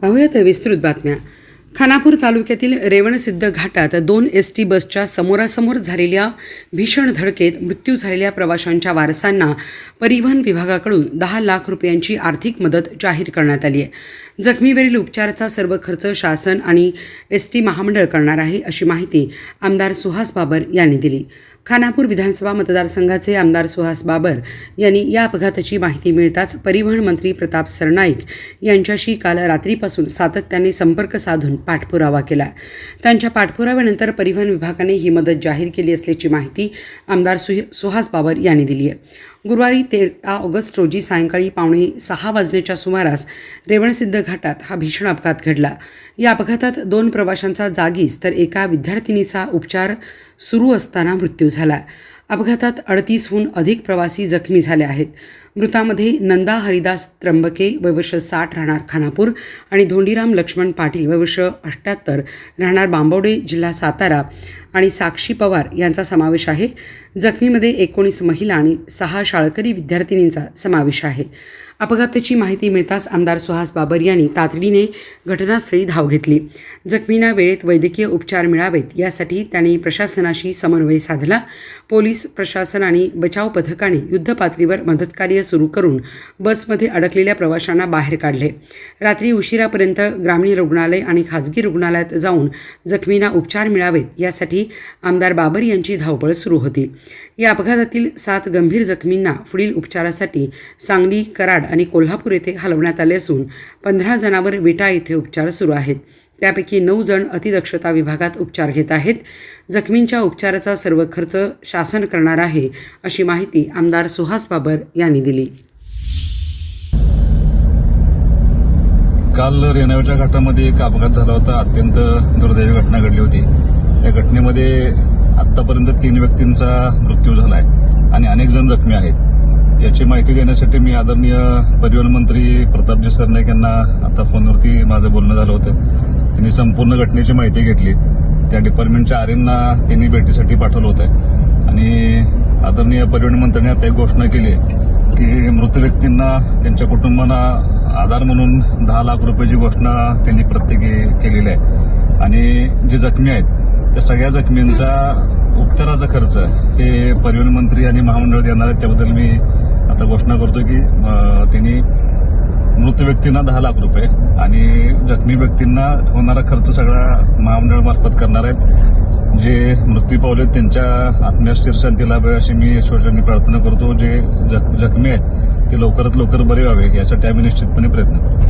पाहूयात विस्तृत बातम्या। खानापूर तालुक्यातील रेवणसिद्ध घाटात 2 एसटी बसच्या समोरासमोर झालेल्या भीषण धडकेत मृत्यू झालेल्या प्रवाशांच्या वारसांना परिवहन विभागाकडून 10 लाख रुपयांची आर्थिक मदत जाहीर करण्यात आली आहे। जखमीवरील उपचाराचा सर्व खर्च शासन आणि एसटी महामंडळ करणार आहे, अशी माहिती आमदार सुहास बाबर यांनी दिली। खानापूर विधानसभा मतदारसंघाचे आमदार सुहास बाबर यांनी या अपघाताची माहिती मिळताच परिवहन मंत्री प्रताप सरनाईक यांच्याशी काल रात्रीपासून सातत्याने संपर्क साधून पाठपुरावा केला। त्यांच्या पाठपुराव्यानंतर परिवहन विभागाने ही मदत जाहीर केली असल्याची माहिती आमदार सुहास बाबर यांनी दिली आहे। गुरुवारी 13 ऑगस्ट रोजी सायंकाळी 5:45 वाजण्याच्या सुमारास रेवणसिद्ध घाटात हा भीषण अपघात घडला। या अपघातात 2 प्रवाशांचा जागीच तर एका विद्यार्थिनीचा उपचार सुरू असताना मृत्यू झाला। अपघातात 38हून अधिक प्रवासी जखमी झाले आहेत। मृतांमध्ये नंदा हरिदास त्र्यंबके वयवर्ष 60 राहणार खानापूर आणि धोंडीराम लक्ष्मण पाटील वयवर्ष 78 राहणार बांबवडे जिल्हा सातारा आणि साक्षी पवार यांचा समावेश आहे। जखमीमध्ये 19 महिला आणि 6 शाळकरी विद्यार्थिनींचा समावेश आहे। अपघाताची माहिती मिळताच आमदार सुहास बाबर यांनी तातडीने घटनास्थळी धाव घेतली। जखमींना वेळेत वैद्यकीय उपचार मिळावेत यासाठी त्यांनी प्रशासनाशी समन्वय साधला। पोलीस प्रशासन आणि बचाव पथकाने युद्धपातळीवर मदतकार्य सुरू करून बसमध्ये अडकलेल्या प्रवाशांना बाहेर काढले। रात्री उशिरापर्यंत ग्रामीण रुग्णालय आणि खाजगी रुग्णालयात जाऊन जखमींना उपचार मिळावेत यासाठी आमदार बाबर यांची धावपळ सुरू होती। या अपघातातील 7 गंभीर जखमींना पुढील उपचारासाठी सांगली, कराड आणि कोल्हापूर येथे हलवण्यात आले असून 15 जणांवर विटा येथे उपचार सुरू आहेत। त्यापैकी 9 जण अतिदक्षता विभागात उपचार घेत आहेत। जखमींच्या उपचाराचा सर्व खर्च शासन करणार आहे, अशी माहिती आमदार सुहास बाबर यांनी दिली। काल रेणावच्या घाटामध्ये एक अपघात झाला होता। अत्यंत दुर्दैवी घटना घडली होती। या घटनेमध्ये आत्तापर्यंत 3 व्यक्तींचा मृत्यू झाला आहे आणि अनेक जण जखमी आहेत। याची माहिती देण्यासाठी मी आदरणीय परिवहन मंत्री प्रतापजी सरनाईक यांना आता फोनवरती माझं बोलणं झालं होतं। त्यांनी संपूर्ण घटनेची माहिती घेतली। त्या डिपार्टमेंटच्या आरएनना त्यांनी भेटीसाठी पाठवलं होतं आणि आदरणीय परिवहन मंत्र्यांनी आता एक घोषणा केली की मृत व्यक्तींना त्यांच्या कुटुंबांना आधार म्हणून 10 लाख रुपयाची घोषणा त्यांनी प्रत्येकी केलेली आहे आणि जे जखमी आहेत त्या सगळ्या जखमींचा उपचाराचा खर्च हे परिवहन मंत्री आणि महामंडळ देणार आहेत। त्याबद्दल मी आता घोषणा करतो की त्यांनी मृत व्यक्तींना 10 लाख रुपये आणि जखमी व्यक्तींना होणारा खर्च सगळा महामंडळामार्फत करणार आहेत। जे मृत्यू पावले त्यांच्या आत्म्यास चिरशांती लाभावी अशी मी ईश्वरांनी प्रार्थना करतो। जे जखमी आहेत ते लवकरात लवकर बरे व्हावे यासाठी आम्ही निश्चितपणे प्रयत्न करतो।